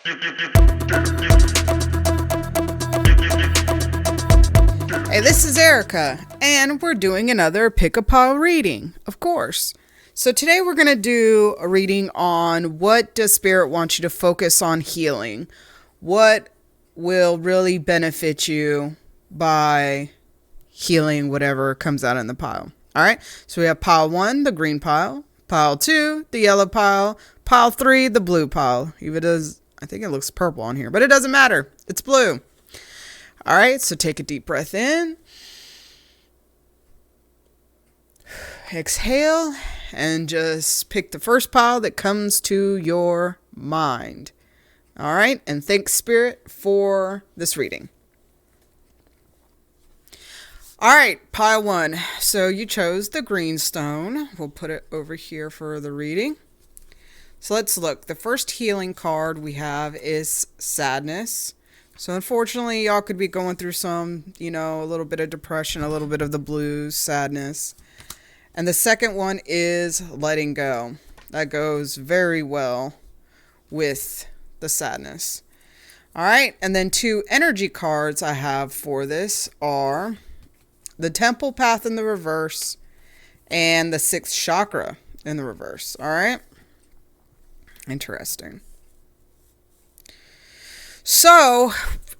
Hey, this is Erica, and we're doing another pick-a-pile reading, of course. So today we're going to do a reading on what does Spirit want you to focus on healing? What will really benefit you by healing whatever comes out in the pile? All right, so we have pile 1, the green pile, pile 2, the yellow pile, pile 3, the blue pile. Even does, I think it looks purple on here, but it doesn't matter. It's blue. All right, so take a deep breath in. Exhale and just pick the first pile that comes to your mind. All right, and thank Spirit for this reading. All right, pile 1. So you chose the green stone. We'll put it over here for the reading. So let's look. The first healing card we have is sadness. So unfortunately, y'all could be going through some, a little bit of depression, a little bit of the blues, sadness. And the second one is letting go. That goes very well with the sadness. All right. And then 2 energy cards I have for this are the temple path in the reverse and the 6th chakra in the reverse. All right. Interesting. So,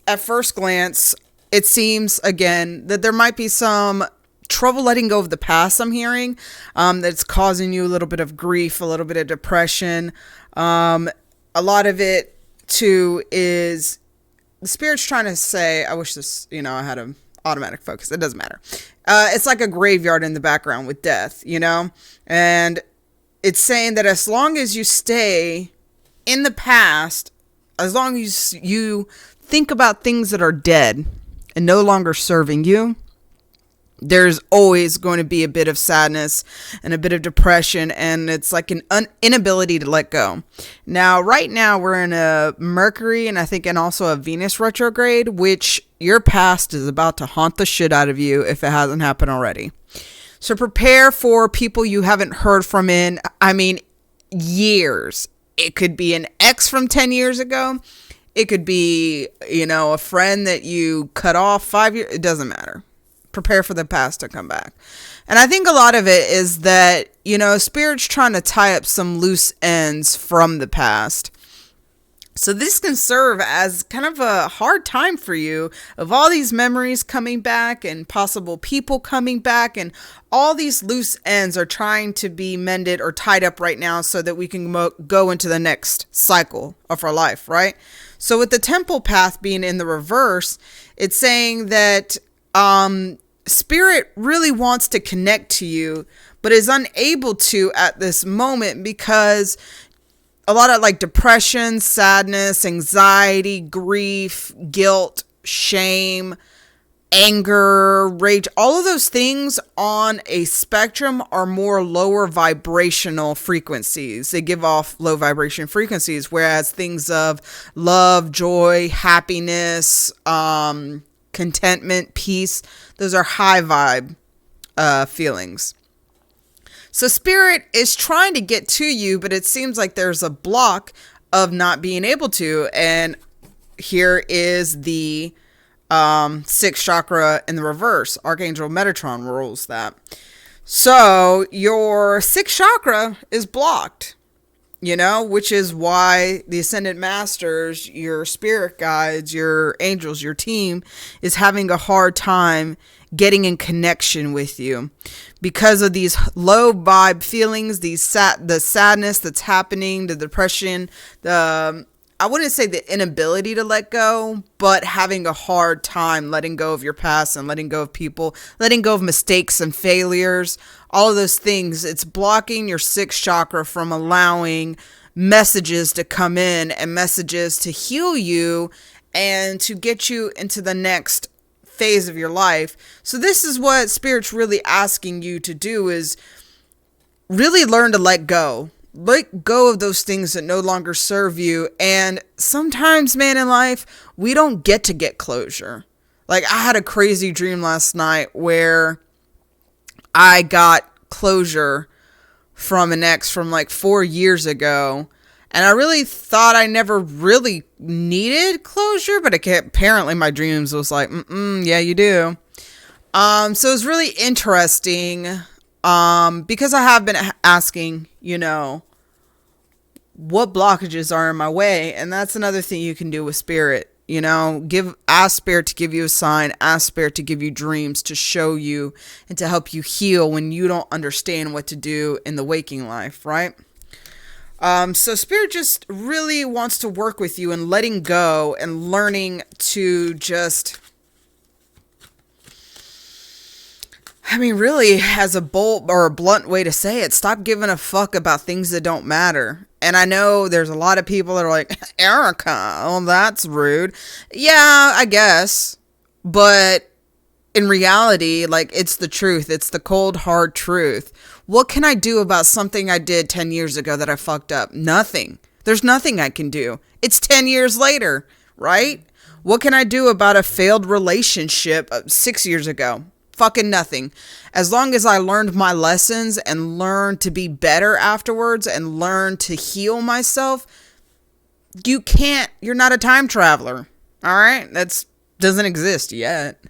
at first glance, it seems, again, that there might be some trouble letting go of the past, I'm hearing, that's causing you a little bit of grief, a little bit of depression. A lot of it, too, is the Spirit's trying to say, I wish this, I had an automatic focus. It doesn't matter. It's like a graveyard in the background with death, and it's saying that as long as you stay in the past, as long as you think about things that are dead and no longer serving you, there's always going to be a bit of sadness and a bit of depression, and it's like an inability to let go. Now, right now, we're in a Mercury and also a Venus retrograde, which your past is about to haunt the shit out of you if it hasn't happened already. So prepare for people you haven't heard from in, years. It could be an ex from 10 years ago. It could be, a friend that you cut off 5 years. It doesn't matter. Prepare for the past to come back. And I think a lot of it is that, Spirit's trying to tie up some loose ends from the past. So this can serve as kind of a hard time for you of all these memories coming back and possible people coming back, and all these loose ends are trying to be mended or tied up right now so that we can go into the next cycle of our life, right? So with the temple path being in the reverse, it's saying that Spirit really wants to connect to you, but is unable to at this moment because a lot of depression, sadness, anxiety, grief, guilt, shame, anger, rage, all of those things on a spectrum are more lower vibrational frequencies. They give off low vibration frequencies, whereas things of love, joy, happiness, contentment, peace, those are high vibe feelings. So Spirit is trying to get to you, but it seems like there's a block of not being able to. And here is the 6th chakra in the reverse. Archangel Metatron rules that. So your 6th chakra is blocked, which is why the Ascended Masters, your spirit guides, your angels, your team is having a hard time getting in connection with you because of these low vibe feelings, the sadness that's happening, the depression, I wouldn't say the inability to let go, but having a hard time letting go of your past and letting go of people, letting go of mistakes and failures, all of those things. It's blocking your 6th chakra from allowing messages to come in and messages to heal you and to get you into the next phase of your life. So this is what Spirit's really asking you to do, is really learn to let go. Let go of those things that no longer serve you. And sometimes, man, in life, we don't get to get closure. I had a crazy dream last night where I got closure from an ex from 4 years ago. And I really thought I never really needed closure, but apparently my dreams was like, yeah, you do. So it was really interesting, because I have been asking, what blockages are in my way. And that's another thing you can do with spirit. Ask spirit to give you a sign, ask spirit to give you dreams to show you and to help you heal when you don't understand what to do in the waking life, right? So spirit just really wants to work with you and letting go and learning to just, really, as a bold or a blunt way to say it, stop giving a fuck about things that don't matter. And I know there's a lot of people that are like, Erica, oh, that's rude. Yeah, I guess. But in reality, it's the truth. It's the cold, hard truth. What can I do about something I did 10 years ago that I fucked up? Nothing. There's nothing I can do. It's 10 years later, right? What can I do about a failed relationship 6 years ago? Fucking nothing. As long as I learned my lessons and learned to be better afterwards and learn to heal myself, you're not a time traveler. All right? That doesn't exist yet.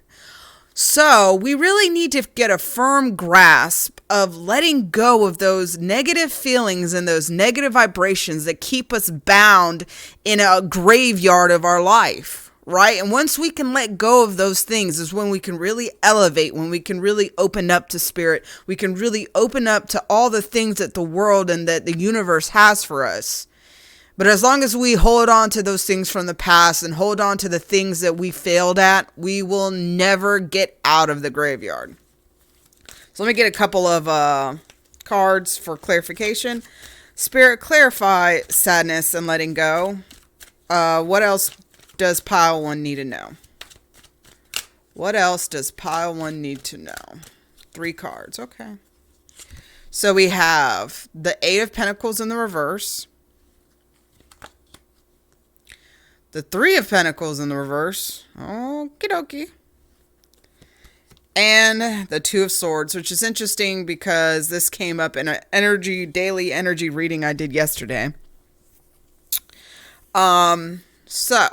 So we really need to get a firm grasp of letting go of those negative feelings and those negative vibrations that keep us bound in a graveyard of our life. Right? And once we can let go of those things is when we can really elevate, when we can really open up to spirit. We can really open up to all the things that the world and that the universe has for us. But as long as we hold on to those things from the past and hold on to the things that we failed at, we will never get out of the graveyard. So let me get a couple of cards for clarification. Spirit, clarify sadness and letting go. What else does pile 1 need to know? What else does pile 1 need to know? 3 cards. Okay. So we have the 8 of Pentacles in the reverse. The 3 of Pentacles in the reverse. Okie dokie. And the 2 of Swords, which is interesting because this came up in an daily energy reading I did yesterday. So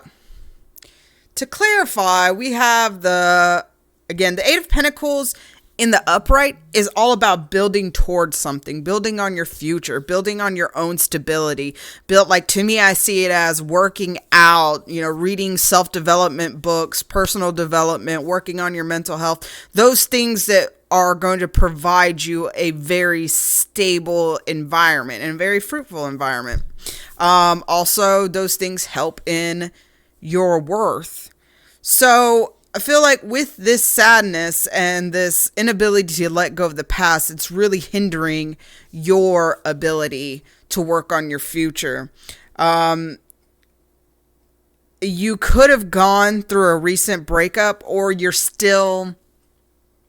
to clarify, we have the 8 of Pentacles in the upright is all about building towards something, building on your future, building on your own stability. To me, I see it as working out, reading self-development books, personal development, working on your mental health, those things that are going to provide you a very stable environment and a very fruitful environment. Also, those things help in your worth. So I feel like with this sadness and this inability to let go of the past, it's really hindering your ability to work on your future. You could have gone through a recent breakup, or you're still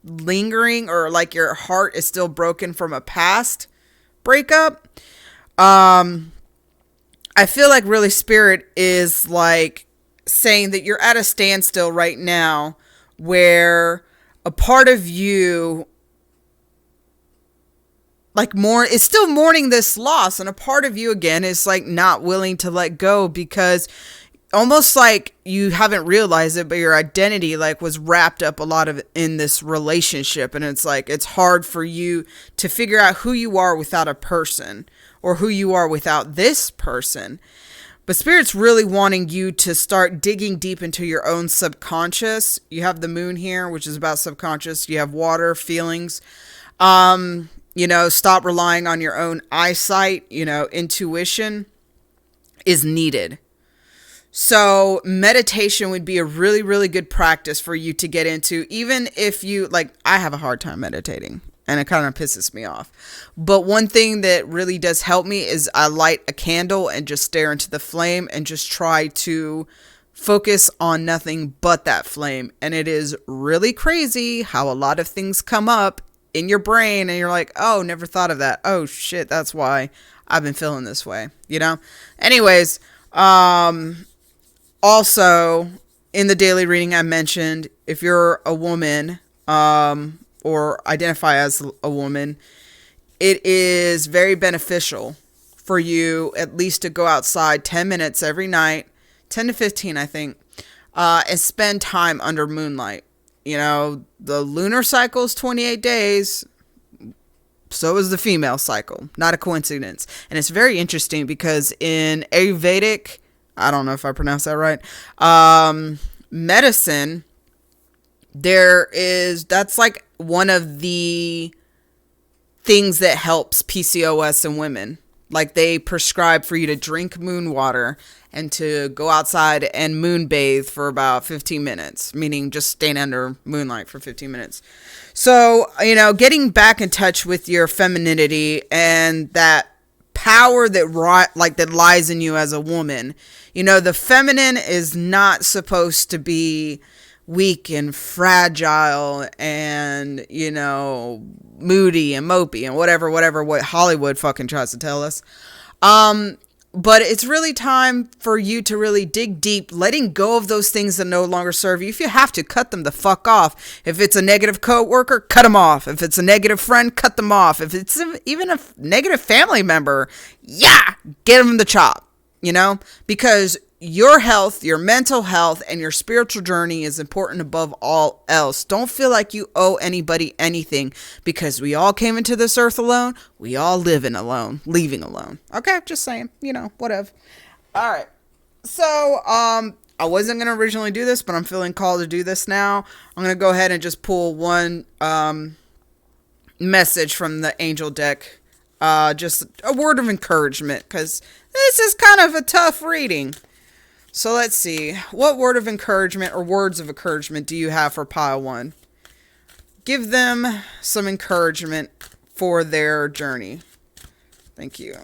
lingering, or your heart is still broken from a past breakup. I feel like really spirit is saying that you're at a standstill right now, where a part of you is still mourning this loss, and a part of you again is not willing to let go, because almost you haven't realized it, but your identity was wrapped up a lot of in this relationship, and it's hard for you to figure out who you are without a person, or who you are without this person. But Spirit's really wanting you to start digging deep into your own subconscious. You have the moon here, which is about subconscious. You have water, feelings. Stop relying on your own eyesight. Intuition is needed. So meditation would be a really, really good practice for you to get into. Even if you, I have a hard time meditating, and it kind of pisses me off. But one thing that really does help me is I light a candle and just stare into the flame and just try to focus on nothing but that flame. And it is really crazy how a lot of things come up in your brain and you're like, oh, never thought of that. Oh shit, that's why I've been feeling this way, Anyways, also in the daily reading I mentioned, if you're a woman, or identify as a woman, it is very beneficial for you at least to go outside 10 minutes every night, 10 to 15, I think, and spend time under moonlight. You know, the lunar cycle is 28 days. So is the female cycle. Not a coincidence. And it's very interesting because in Ayurvedic, I don't know if I pronounced that right, medicine, that's like one of the things that helps PCOS in women. Like they prescribe for you to drink moon water and to go outside and moon bathe for about 15 minutes, meaning just stand under moonlight for 15 minutes. So, you know, getting back in touch with your femininity and that power that lies in you as a woman. You know, the feminine is not supposed to be weak and fragile and, you know, moody and mopey and whatever what Hollywood fucking tries to tell us. But it's really time for you to really dig deep, letting go of those things that no longer serve you. If you have to, cut them the fuck off. If it's a negative coworker, cut them off. If it's a negative friend, cut them off. If it's even a negative family member, get them the chop, you know, because your health, your mental health, and your spiritual journey is important above all else. Don't feel like you owe anybody anything because we all came into this earth alone. We all leaving alone. Okay, just saying, you know, whatever. All right. So, I wasn't going to originally do this, but I'm feeling called to do this now. I'm going to go ahead and just pull one message from the angel deck. Just a word of encouragement because this is kind of a tough reading. So let's see. What word of encouragement or words of encouragement do you have for pile 1? Give them some encouragement for their journey. Thank you.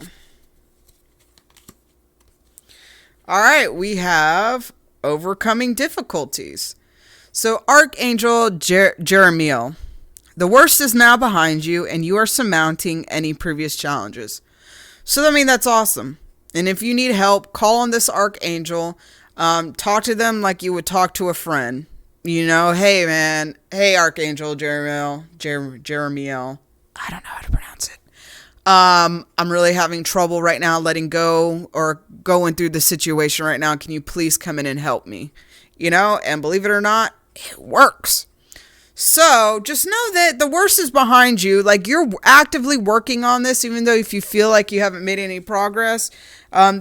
All right. We have overcoming difficulties. So Archangel Jeremiel. The worst is now behind you and you are surmounting any previous challenges. So, I mean, that's awesome. And if you need help, call on this archangel. Talk to them like you would talk to a friend. You know, hey, man. Hey, Archangel Jeremiel. I don't know how to pronounce it. I'm really having trouble right now letting go or going through the situation right now. Can you please come in and help me? You know, and believe it or not, it works. So just know that the worst is behind you. Like you're actively working on this, even though if you feel like you haven't made any progress,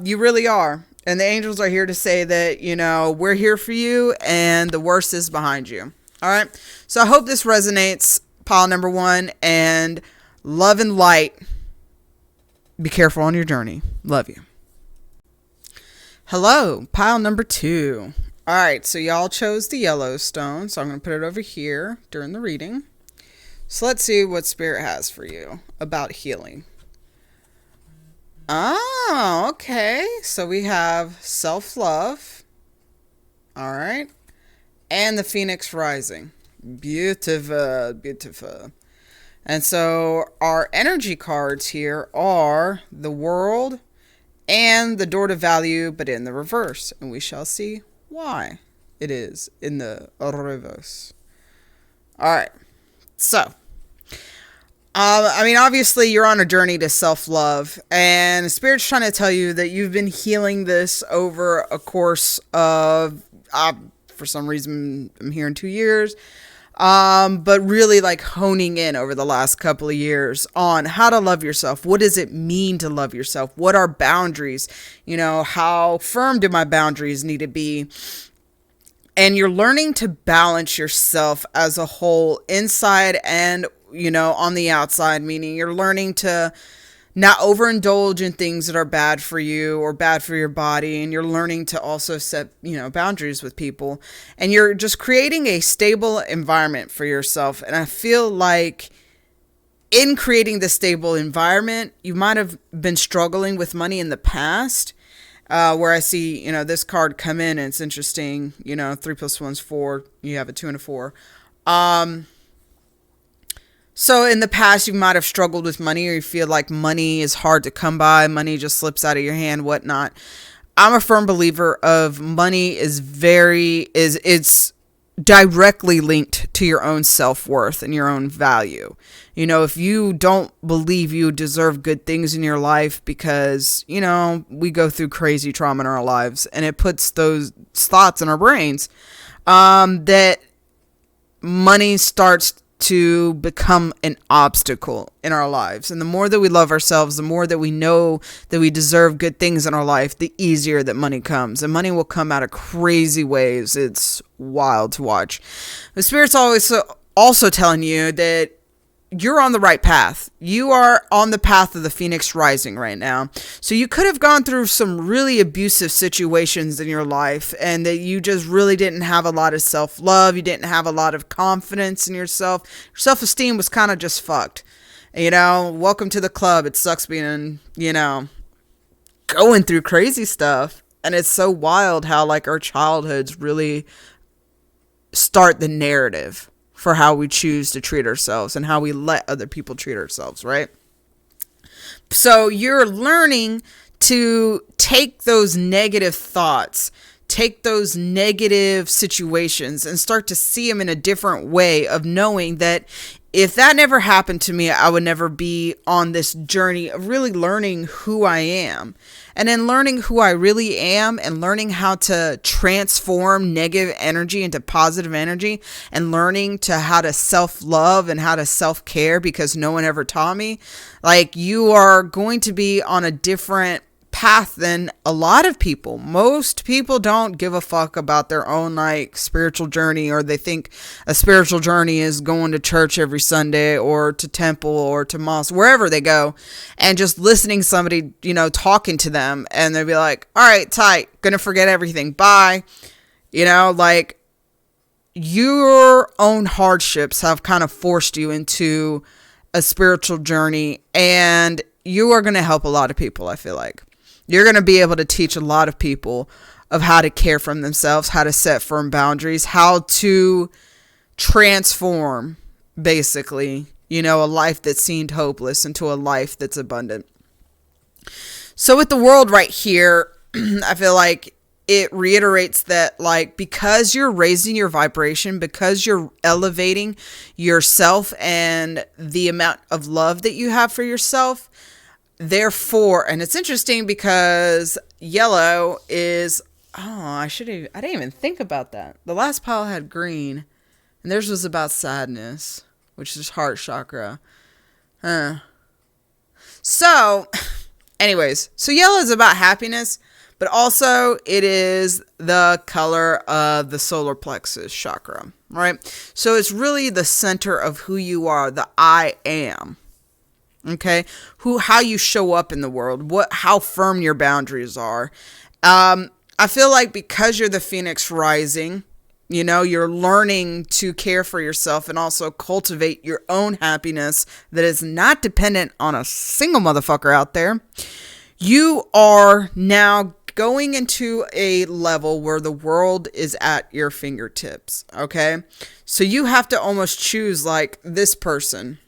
you really are. And the angels are here to say that, you know, we're here for you and the worst is behind you. All right. So I hope this resonates, pile number 1, and love and light. Be careful on your journey. Love you. Hello, pile number 2. All right, so y'all chose the Yellowstone, so I'm going to put it over here during the reading. So let's see what Spirit has for you about healing. Oh, okay. So we have self-love. All right. And the Phoenix Rising. Beautiful. And so our energy cards here are the World and the Door to Value, but in the reverse. And we shall see why it is in the reverse. All right. So, I mean, obviously you're on a journey to self-love, and Spirit's trying to tell you that you've been healing this over a course of, for some reason, I'm hearing 2 years, but really like honing in over the last couple of years on how to love yourself. What does it mean to love yourself? What are boundaries? You know, how firm do my boundaries need to be? And you're learning to balance yourself as a whole, inside and, you know, on the outside, meaning you're learning to not overindulge in things that are bad for you or bad for your body. And you're learning to also set, you know, boundaries with people, and you're just creating a stable environment for yourself. And I feel like in creating the stable environment, you might have been struggling with money in the past, where I see, you know, this card come in and it's interesting, you know, 3 + 1 is 4. You have a 2 and a 4. So in the past, you might have struggled with money, or you feel like money is hard to come by. Money just slips out of your hand, whatnot. I'm a firm believer of money it's directly linked to your own self-worth and your own value. You know, if you don't believe you deserve good things in your life because, you know, we go through crazy trauma in our lives and it puts those thoughts in our brains, that money starts to become an obstacle in our lives. And the more that we love ourselves, the more that we know that we deserve good things in our life, the easier that money comes. And money will come out of crazy ways. It's wild to watch. The Spirit's always also telling you that you're on the right path. You are on the path of the Phoenix rising right now. So you could have gone through some really abusive situations in your life and that you just really didn't have a lot of self-love. You didn't have a lot of confidence in yourself. Your self-esteem was kind of just fucked. You know, welcome to the club. It sucks being, you know, going through crazy stuff. And it's so wild how like our childhoods really start the narrative for how we choose to treat ourselves and how we let other people treat ourselves, right? So you're learning to take those negative thoughts, take those negative situations and start to see them in a different way of knowing that if that never happened to me, I would never be on this journey of really learning who I am. And then learning who I really am and learning how to transform negative energy into positive energy and learning to how to self-love and how to self-care because no one ever taught me. Like, you are going to be on a different path than a lot of people. Most people don't give a fuck about their own like spiritual journey, or they think a spiritual journey is going to church every Sunday or to temple or to mosque, wherever they go, and just listening to somebody, you know, talking to them, and they'll be like, all right, tight, gonna forget everything, bye. You know, like, your own hardships have kind of forced you into a spiritual journey, and you are going to help a lot of people. I feel like you're going to be able to teach a lot of people of how to care for themselves, how to set firm boundaries, how to transform, basically, you know, a life that seemed hopeless into a life that's abundant. So with the world right here, I feel like it reiterates that, like, because you're raising your vibration, because you're elevating yourself and the amount of love that you have for yourself, therefore, and it's interesting because yellow is, I didn't even think about that. The last pile had green, and theirs was about sadness, which is heart chakra. So, anyways, so yellow is about happiness, but also it is the color of the solar plexus chakra, right? So it's really the center of who you are, the I am. Okay, how you show up in the world, how firm your boundaries are. I feel like because you're the Phoenix rising, you know, you're learning to care for yourself and also cultivate your own happiness that is not dependent on a single motherfucker out there. You are now going into a level where the world is at your fingertips. Okay, so you have to almost choose, like, this person.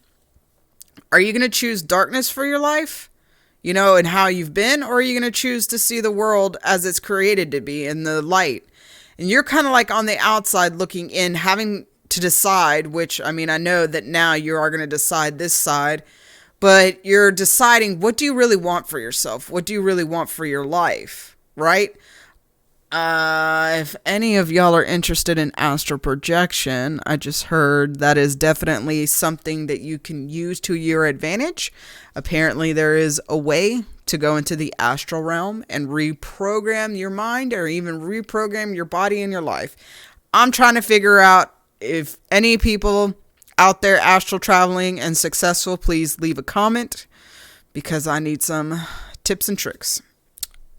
Are you going to choose darkness for your life, you know, and how you've been? Or are you going to choose to see the world as it's created to be, in the light? And you're kind of like on the outside looking in, having to decide, which, I mean, I know that now you are going to decide this side, but you're deciding, what do you really want for yourself? What do you really want for your life, right? If any of y'all are interested in astral projection, I just heard that is definitely something that you can use to your advantage. Apparently there is a way to go into the astral realm and reprogram your mind, or even reprogram your body and your life. I'm trying to figure out if any people out there astral traveling and successful, please leave a comment because I need some tips and tricks.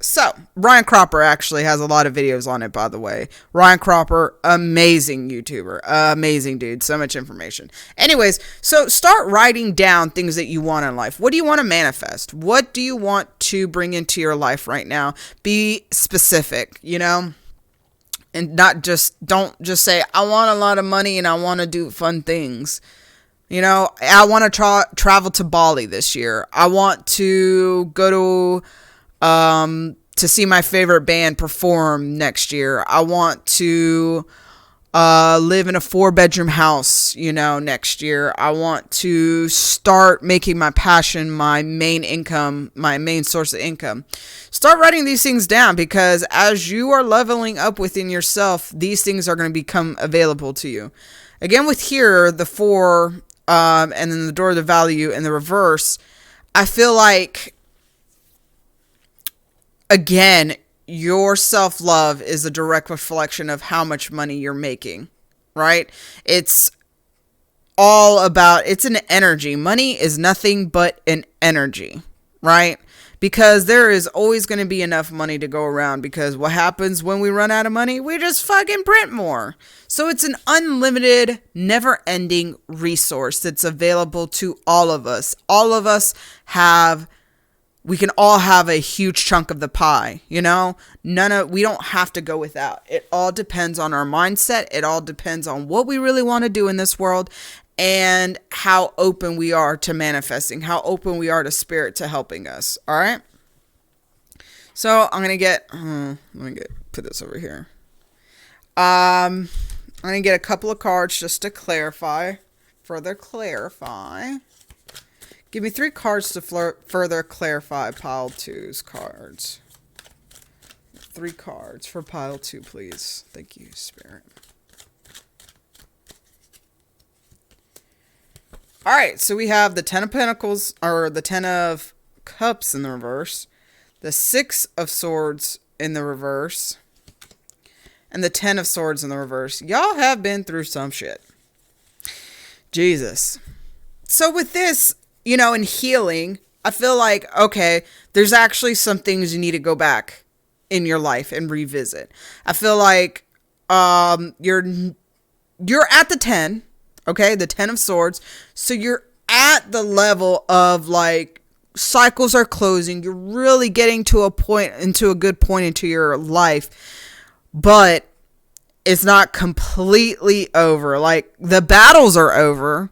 So, Ryan Cropper actually has a lot of videos on it, by the way. Ryan Cropper, amazing YouTuber. Amazing dude. So much information. Anyways, so start writing down things that you want in life. What do you want to manifest? What do you want to bring into your life right now? Be specific, you know? And don't just say, I want a lot of money and I want to do fun things. You know, I want to travel to Bali this year. I want to go to see my favorite band perform next year. I want to live in a 4-bedroom house, next year. I want to start making my passion my main income, my main source of income. Start writing these things down, because as you are leveling up within yourself, these things are going to become available to you. Again, with here, the 4, and then the door of the value in the reverse, I feel like, again, your self-love is a direct reflection of how much money you're making, right? It's all about, it's an energy. Money is nothing but an energy, right? Because there is always going to be enough money to go around, because what happens when we run out of money? We just fucking print more. So it's an unlimited, never-ending resource that's available to all of us. All of us we can all have a huge chunk of the pie, we don't have to go without. It all depends on our mindset. It all depends on what we really want to do in this world, and how open we are to manifesting, how open we are to spirit to helping us. All right. So I'm going to put this over here. I'm going to get a couple of cards just to further clarify. Give me 3 cards to further clarify pile 2's cards. 3 cards for pile 2, please. Thank you, Spirit. All right, so we have the 10 of Pentacles, or the 10 of Cups in the reverse, the 6 of Swords in the reverse, and the 10 of Swords in the reverse. Y'all have been through some shit. Jesus. So with this, in healing, I feel like, okay, there's actually some things you need to go back in your life and revisit. I feel like you're at the 10, okay, the 10 of Swords. So you're at the level of like cycles are closing. You're really getting to a good point into your life, but it's not completely over. Like the battles are over,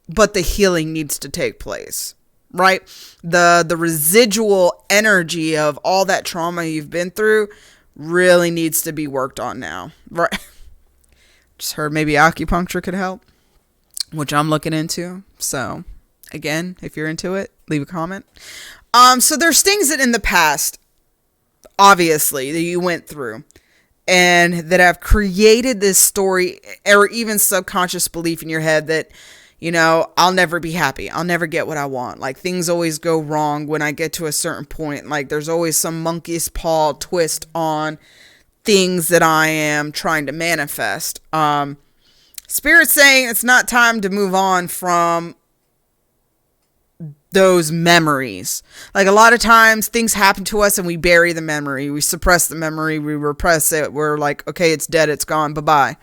but the healing needs to take place, right? The residual energy of all that trauma you've been through really needs to be worked on now, right? Just heard maybe acupuncture could help, which I'm looking into. So again, if you're into it, leave a comment. So there's things that in the past, obviously, that you went through and that have created this story or even subconscious belief in your head that, I'll never be happy. I'll never get what I want. Like things always go wrong when I get to a certain point. Like there's always some monkey's paw twist on things that I am trying to manifest. Spirit's saying it's not time to move on from those memories. Like a lot of times things happen to us and we bury the memory. We suppress the memory. We repress it. We're like, okay, it's dead. It's gone. Bye-bye.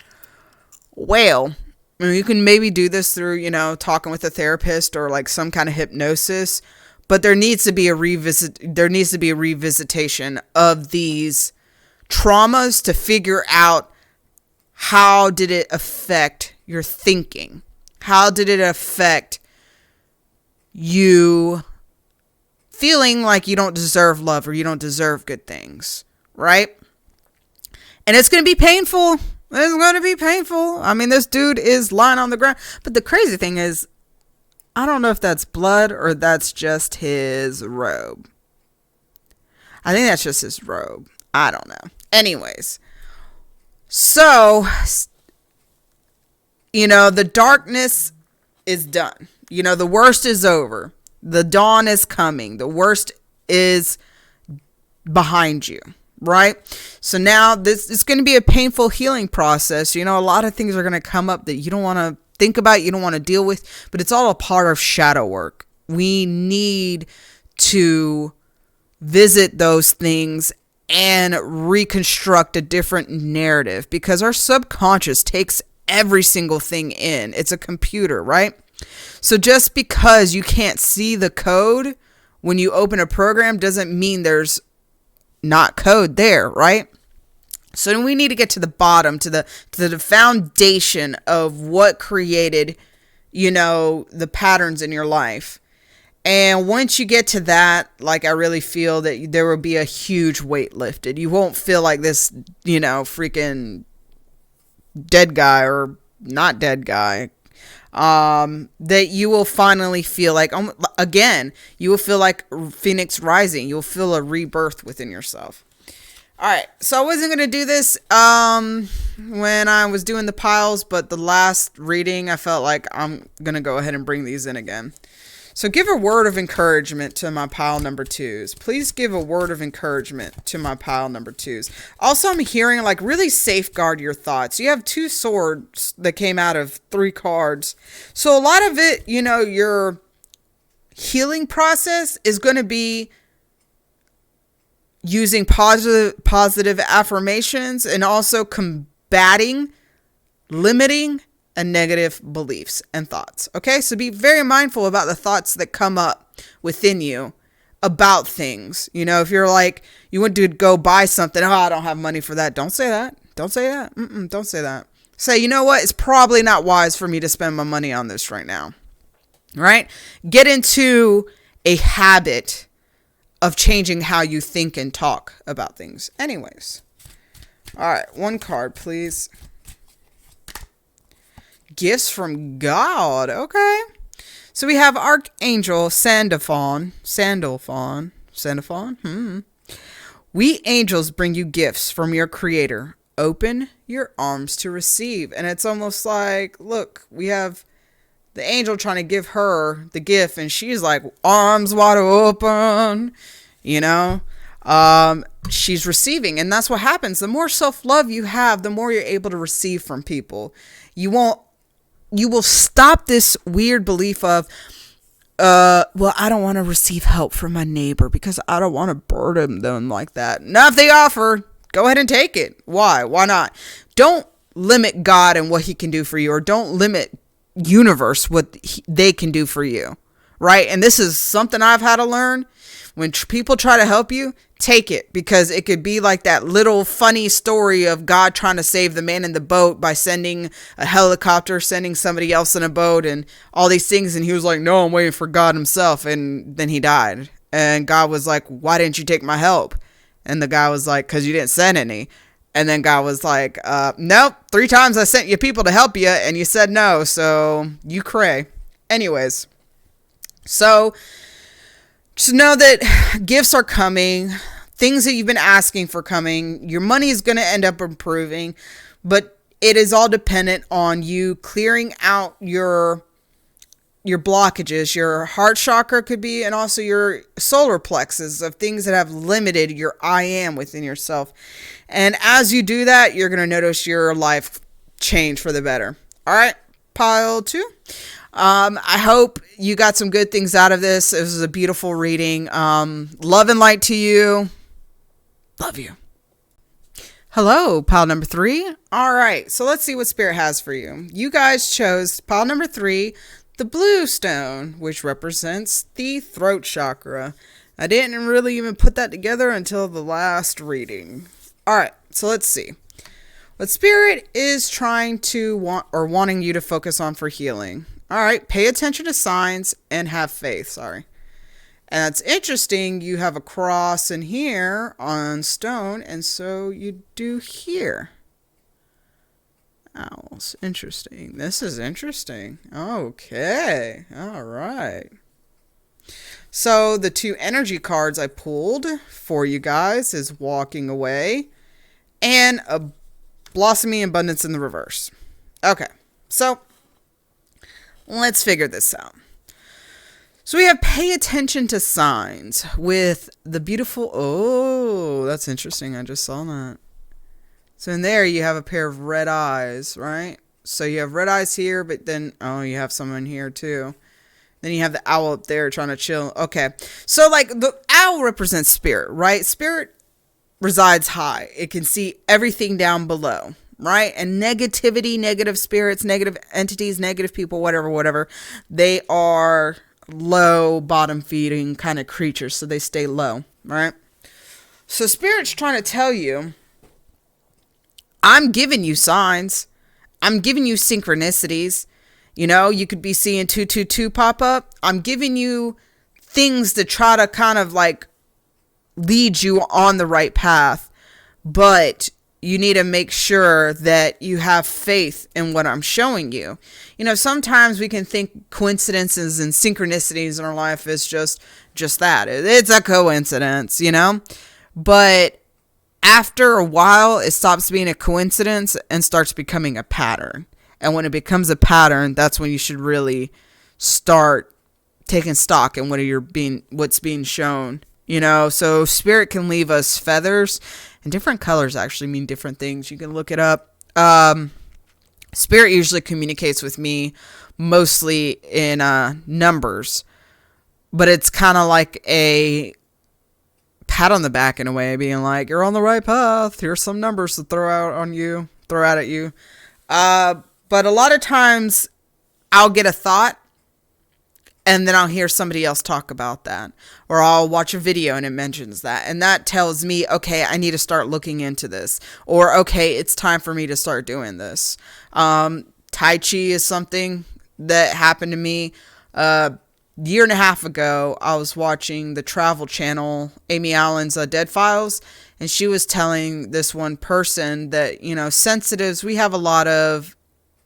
Well, you can maybe do this through, talking with a therapist or like some kind of hypnosis, but there needs to be a revisitation of these traumas to figure out how did it affect your thinking? How did it affect you feeling like you don't deserve love or you don't deserve good things, right? And it's going to be painful. It's going to be painful. I mean, this dude is lying on the ground. But the crazy thing is, I don't know if that's blood or that's just his robe. I think that's just his robe. I don't know. Anyways. So, the darkness is done. The worst is over. The dawn is coming. The worst is behind you. Right? So now this is going to be a painful healing process. A lot of things are going to come up that you don't want to think about, you don't want to deal with, but it's all a part of shadow work. We need to visit those things and reconstruct a different narrative because our subconscious takes every single thing in. It's a computer, right? So just because you can't see the code when you open a program doesn't mean there's not code there, right? So we need to get to the bottom, to the foundation of what created, the patterns in your life. And once you get to that, like I really feel that there will be a huge weight lifted. You won't feel like this, freaking dead guy or not dead guy, that you will finally feel like, again, you will feel like Phoenix rising. You'll feel a rebirth within yourself. All right, so I wasn't going to do this when I was doing the piles, but the last reading, I felt like I'm going to go ahead and bring these in again. So give a word of encouragement to my pile number 2s. Please give a word of encouragement to my pile number 2s. Also, I'm hearing like really safeguard your thoughts. You have 2 swords that came out of 3 cards. So a lot of it, you know, your healing process is going to be using positive affirmations and also combating, limiting, and negative beliefs and thoughts. Okay, so be very mindful about the thoughts that come up within you about things. You know, if you're like, you want to go buy something, I don't have money for that. Don't say that. Don't say that. Don't say that. Say, you know what? It's probably not wise for me to spend my money on this right now. Right? Get into a habit of changing how you think and talk about things. Anyways. All right, 1 card, please. Gifts from God. Okay. So we have Archangel Sandalphon. We angels bring you gifts from your creator. Open your arms to receive. And it's almost like, look, we have the angel trying to give her the gift, and she's like, arms wide open, you know? She's receiving, and that's what happens. The more self-love you have, the more you're able to receive from people. You will stop this weird belief of, well, I don't want to receive help from my neighbor because I don't want to burden them like that. Now, if they offer, go ahead and take it. Why? Why not? Don't limit God and what he can do for you, or don't limit universe what they can do for you. Right? And this is something I've had to learn. When people try to help you, take it, because it could be like that little funny story of God trying to save the man in the boat by sending a helicopter, sending somebody else in a boat and all these things. And he was like, no, I'm waiting for God himself. And then he died. And God was like, why didn't you take my help? And the guy was like, because you didn't send any. And then God was like, nope, 3 times I sent you people to help you and you said no. So you cray. Anyways. So just know that gifts are coming, things that you've been asking for coming. Your money is going to end up improving, but it is all dependent on you clearing out your blockages. Your heart chakra could be, and also your solar plexus, of things that have limited your I am within yourself. And as you do that, you're going to notice your life change for the better. All right, pile 2. I hope you got some good things out of this. It was a beautiful reading. Love and light to you. Love you. Hello, pile number 3. All right, so let's see what Spirit has for you. You guys chose pile number 3, the blue stone, which represents the throat chakra. I didn't really even put that together until the last reading. All right, so let's see what Spirit is trying to wanting you to focus on for healing. All right, pay attention to signs and have faith. Sorry. And that's interesting. You have a cross in here on stone, and so you do here. Owls. Interesting. This is interesting. Okay. All right. So the 2 energy cards I pulled for you guys is Walking Away and a Blossoming Abundance in the reverse. Okay. So let's figure this out. So we have pay attention to signs with the beautiful, oh, that's interesting. I just saw that. So in there you have a pair of red eyes, right? So you have red eyes here, but then, oh, you have someone here too. Then you have the owl up there trying to chill. Okay. So like the owl represents spirit, right? Spirit resides high. It can see everything down below. Right? And negativity, negative spirits, negative entities, negative people, whatever, they are low, bottom feeding kind of creatures. So they stay low, right? So Spirit's trying to tell you, I'm giving you signs. I'm giving you synchronicities. You know, you could be seeing 222 pop up. I'm giving you things to try to kind of like lead you on the right path. But you need to make sure that you have faith in what I'm showing you. You know, sometimes we can think coincidences and synchronicities in our life is just that. It's a coincidence, you know? But after a while, it stops being a coincidence and starts becoming a pattern. And when it becomes a pattern, that's when you should really start taking stock in what's being shown. You know, so spirit can leave us feathers, and different colors actually mean different things. You can look it up. Spirit usually communicates with me mostly in numbers, but it's kind of like a pat on the back in a way, being like, you're on the right path. Here's some numbers to throw out at you. But a lot of times I'll get a thought, and then I'll hear somebody else talk about that. Or I'll watch a video and it mentions that. And that tells me, okay, I need to start looking into this. Or, okay, it's time for me to start doing this. Tai Chi is something that happened to me. Year and a half ago, I was watching the Travel Channel, Amy Allen's Dead Files. And she was telling this one person that, you know, sensitives, we have a lot of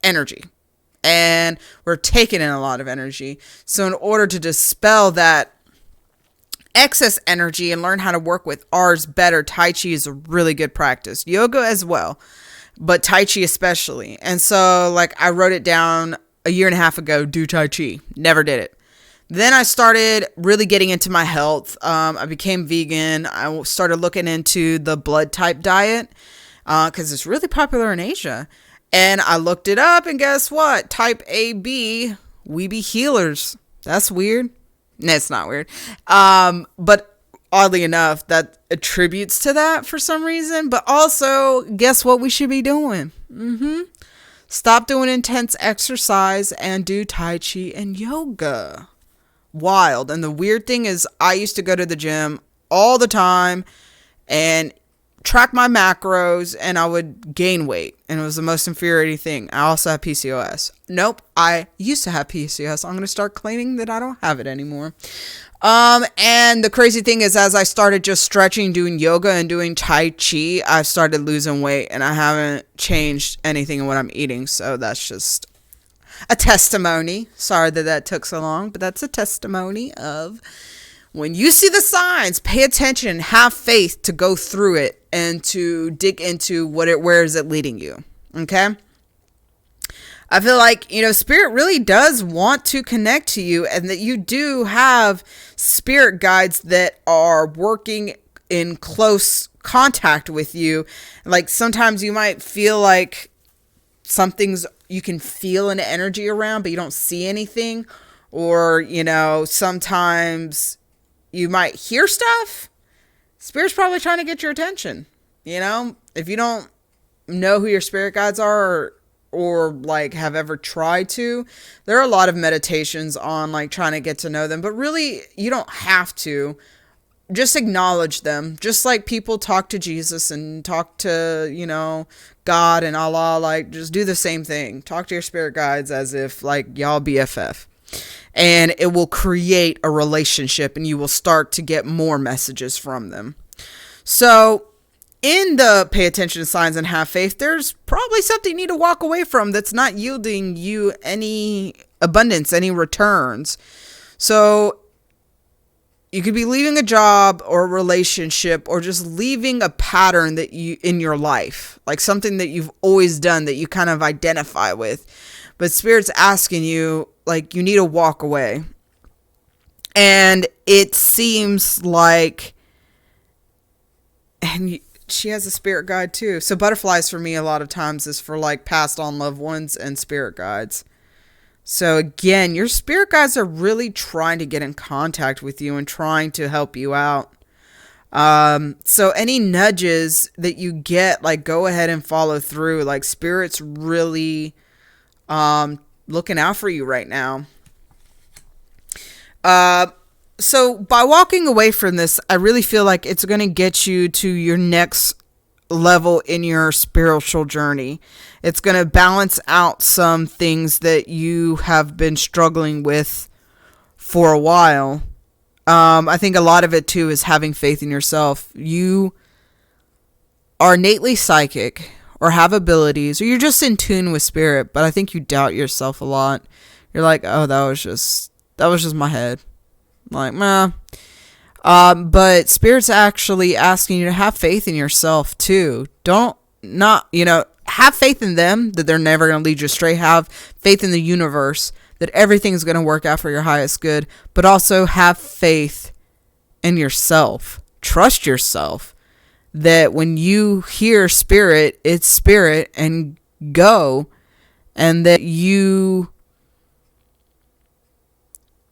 energy. And we're taking in a lot of energy. So in order to dispel that excess energy and learn how to work with ours better, Tai Chi is a really good practice. Yoga as well, but Tai Chi especially. And so, like, I wrote it down a year and a half ago, do Tai Chi. Never did it. Then I started really getting into my health. I became vegan. I started looking into the blood type diet because it's really popular in Asia. And I looked it up, and guess what? Type AB, we be healers. That's weird. No, it's not weird. But oddly enough, that attributes to that for some reason. But also, guess what we should be doing? Stop doing intense exercise and do Tai Chi and yoga. Wild. And the weird thing is, I used to go to the gym all the time and track my macros, and I would gain weight, and it was the most infuriating thing. I also have PCOS. Nope, I used to have PCOS. I'm going to start claiming that I don't have it anymore. And the crazy thing is, as I started just stretching, doing yoga, and doing Tai Chi, I started losing weight, and I haven't changed anything in what I'm eating. So that's just a testimony. Sorry that took so long, but that's a testimony of when you see the signs, pay attention, have faith to go through it and to dig into where is it leading you. Okay. I feel like, you know, spirit really does want to connect to you, and that you do have spirit guides that are working in close contact with you. Like sometimes you might feel like you can feel an energy around, but you don't see anything. Or, you know, sometimes you might hear stuff. Spirit's probably trying to get your attention. You know, if you don't know who your spirit guides are, or like have ever tried to, there are a lot of meditations on like trying to get to know them, but really you don't have to. Just acknowledge them. Just like people talk to Jesus and talk to, you know, God and Allah, like just do the same thing. Talk to your spirit guides as if like y'all BFF. And it will create a relationship, and you will start to get more messages from them. So in the pay attention to signs and have faith, there's probably something you need to walk away from that's not yielding you any abundance, any returns. So you could be leaving a job or a relationship, or just leaving a pattern that you in your life, like something that you've always done that you kind of identify with. But Spirit's asking you, like, you need to walk away. And it seems like, and she has a spirit guide too. So butterflies for me a lot of times is for like passed on loved ones and spirit guides. So again, your spirit guides are really trying to get in contact with you and trying to help you out. So any nudges that you get, like, go ahead and follow through. Like, Spirit's really looking out for you right now. So by walking away from this, I really feel like it's going to get you to your next level in your spiritual journey. It's going to balance out some things that you have been struggling with for a while. I think a lot of it too is having faith in yourself. You are innately psychic or have abilities, or you're just in tune with spirit, but I think you doubt yourself a lot. You're like, oh, that was just my head. Like, meh. But spirit's actually asking you to have faith in yourself too. Have faith in them that they're never going to lead you astray. Have faith in the universe that everything's going to work out for your highest good, but also have faith in yourself. Trust yourself that when you hear spirit, it's spirit, and go, and that you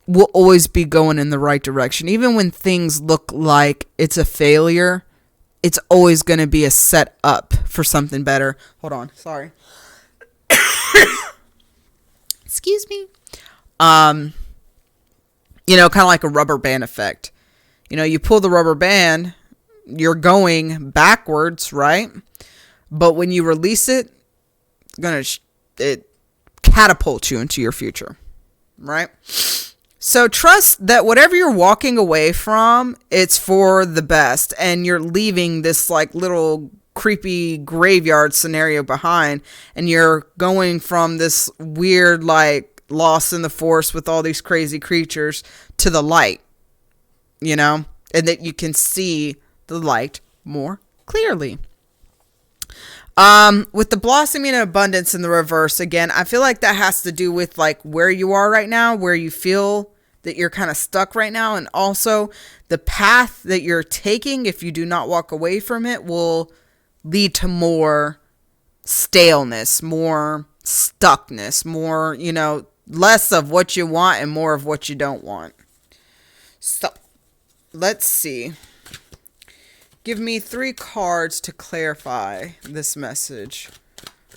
will always be going in the right direction. Even when things look like it's a failure, it's always going to be a set up for something better. Hold on. Sorry. Excuse me. Kind of like a rubber band effect. You pull the rubber band, you're going backwards, right? But when you release it, it catapults you into your future, right? So trust that whatever you're walking away from, it's for the best, and you're leaving this like little creepy graveyard scenario behind, and you're going from this weird like lost in the forest with all these crazy creatures to the light, and that you can see the light more clearly. With the blossoming and abundance in the reverse, again, I feel like that has to do with like where you are right now, where you feel that you're kind of stuck right now, and also the path that you're taking, if you do not walk away from it, will lead to more staleness, more stuckness, more, less of what you want and more of what you don't want. So, let's see. Give me 3 cards to clarify this message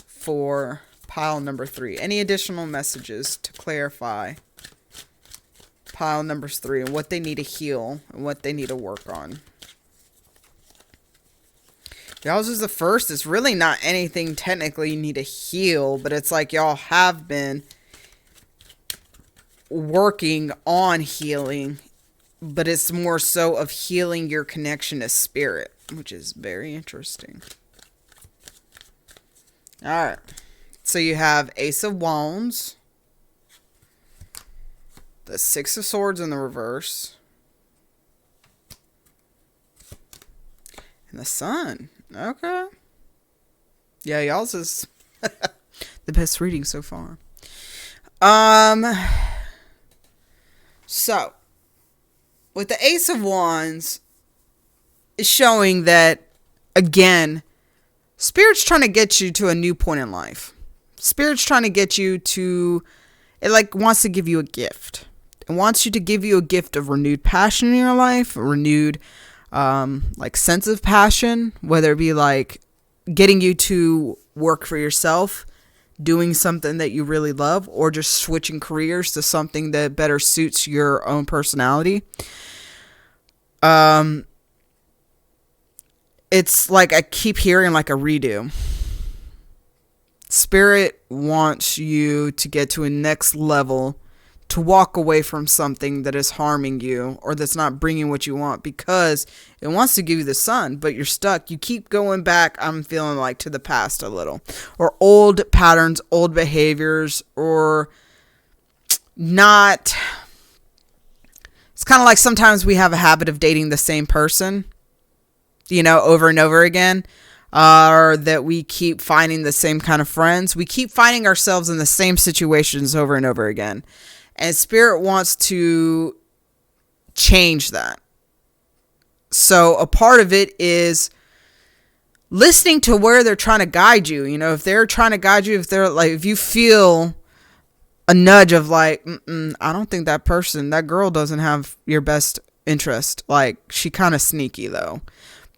for pile number 3. Any additional messages to clarify pile number 3 and what they need to heal and what they need to work on? Y'all's is the first. It's really not anything technically you need to heal, but it's like y'all have been working on healing, but it's more so of healing your connection to spirit, which is very interesting. All right. So you have Ace of Wands, the 6 of Swords in the reverse, and the Sun. Okay. Yeah, y'all's is the best reading so far. So, with the Ace of Wands, is showing that, again, Spirit's trying to get you to a new point in life. Spirit's trying to get you to, it like wants to give you a gift. It wants you to give you a gift of renewed passion in your life, a renewed like sense of passion, whether it be like getting you to work for yourself, doing something that you really love, or just switching careers to something that better suits your own personality. It's like I keep hearing like a redo. Spirit wants you to get to a next level, to walk away from something that is harming you or that's not bringing what you want, because it wants to give you the Sun, but you're stuck. You keep going back, I'm feeling like, to the past a little, or old patterns, old behaviors, or not. It's kind of like sometimes we have a habit of dating the same person, over and over again, or that we keep finding the same kind of friends. We keep finding ourselves in the same situations over and over again. And Spirit wants to change that. So a part of it is listening to where they're trying to guide you. If they're trying to guide you, if they're like, if you feel a nudge of like, I don't think that girl doesn't have your best interest. Like, she kind of sneaky though.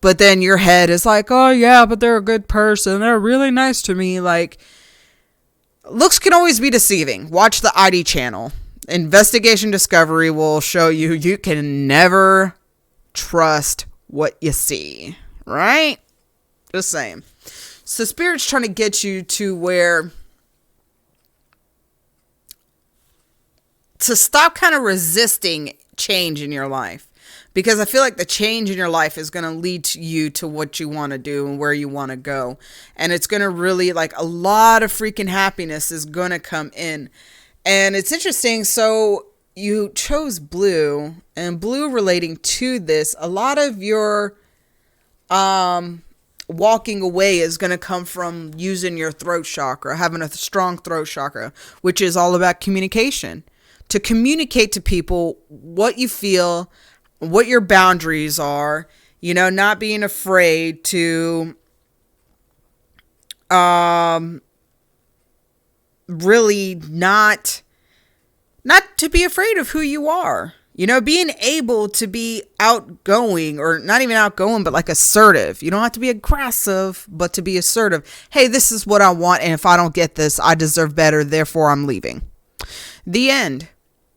But then your head is like, oh yeah, but they're a good person. They're really nice to me. Like, looks can always be deceiving. Watch the ID channel. Investigation Discovery will show you can never trust what you see, right? Just saying. So Spirit's trying to get you to where to stop kind of resisting change in your life. because I feel like the change in your life is going to lead you to what you want to do and where you want to go. And it's going to really, like, a lot of freaking happiness is going to come in. And it's interesting. So you chose blue, and blue relating to this, a lot of your walking away is going to come from using your throat chakra, having a strong throat chakra, which is all about communication. To communicate to people what you feel, what your boundaries are, you know, not being afraid to really not to be afraid of who you are. You know, being able to be outgoing, or not even outgoing, but like assertive. You don't have to be aggressive, but to be assertive. Hey, this is what I want, and if I don't get this, I deserve better, therefore I'm leaving. The end.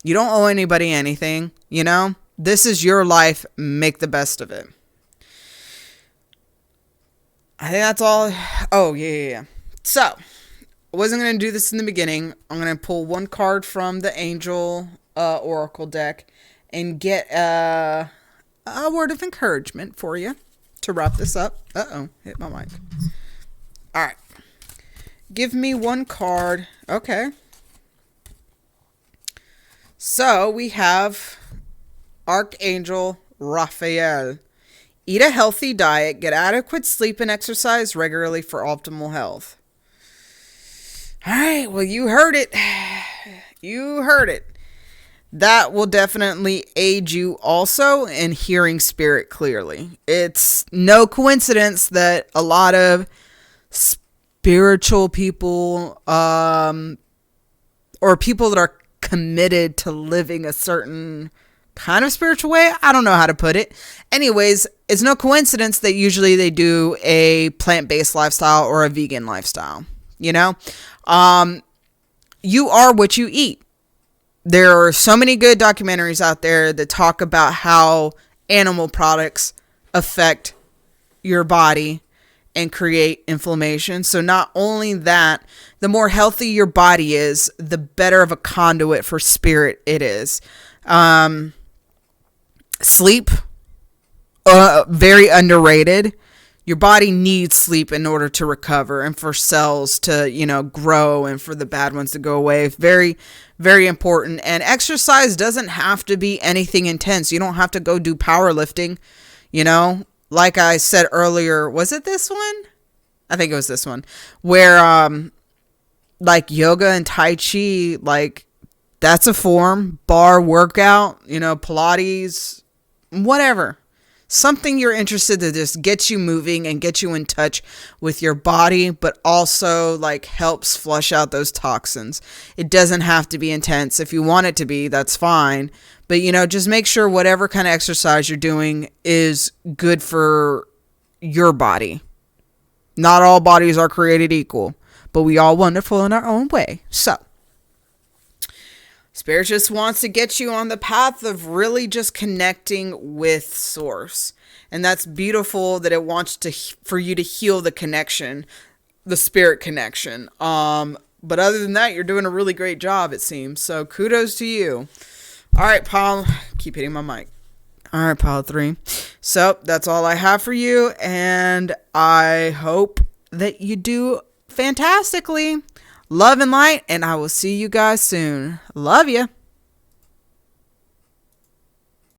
You don't owe anybody anything, you know? This is your life. Make the best of it. I think that's all. Oh, yeah. So, I wasn't going to do this in the beginning. I'm going to pull one card from the Angel Oracle deck and get a word of encouragement for you to wrap this up. Uh-oh, hit my mic. All right. Give me one card. Okay. So we have Archangel Raphael. Eat a healthy diet, get adequate sleep, and exercise regularly for optimal health. All right, well, you heard it. You heard it. That will definitely aid you also in hearing spirit clearly. It's no coincidence that a lot of spiritual people, or people that are committed to living a certain kind of spiritual way, I don't know how to put it. Anyways, it's no coincidence that usually they do a plant-based lifestyle or a vegan lifestyle. You know, you are what you eat. There are so many good documentaries out there that talk about how animal products affect your body and create inflammation. So not only that, the more healthy your body is, the better of a conduit for spirit it is. Sleep, very underrated. Your body needs sleep in order to recover and for cells to, you know, grow and for the bad ones to go away. Very, very important. And exercise doesn't have to be anything intense. You don't have to go do powerlifting, you know. Like I said earlier, was it this one? I think it was this one. Where, like yoga and Tai Chi, like that's a form. Bar workout, you know, Pilates, whatever. Something you're interested to just get you moving and get you in touch with your body, but also like helps flush out those toxins. It doesn't have to be intense. If you want it to be, that's fine. But, you know, just make sure whatever kind of exercise you're doing is good for your body. Not all bodies are created equal, but we all wonderful in our own way. So, Spirit just wants to get you on the path of really just connecting with Source. And that's beautiful that it wants for you to heal the connection, the spirit connection. But other than that, you're doing a really great job, it seems. So kudos to you. All right, Paul. Keep hitting my mic. All right, Pile 3. So that's all I have for you. And I hope that you do fantastically. Love and light, and I will see you guys soon. Love you.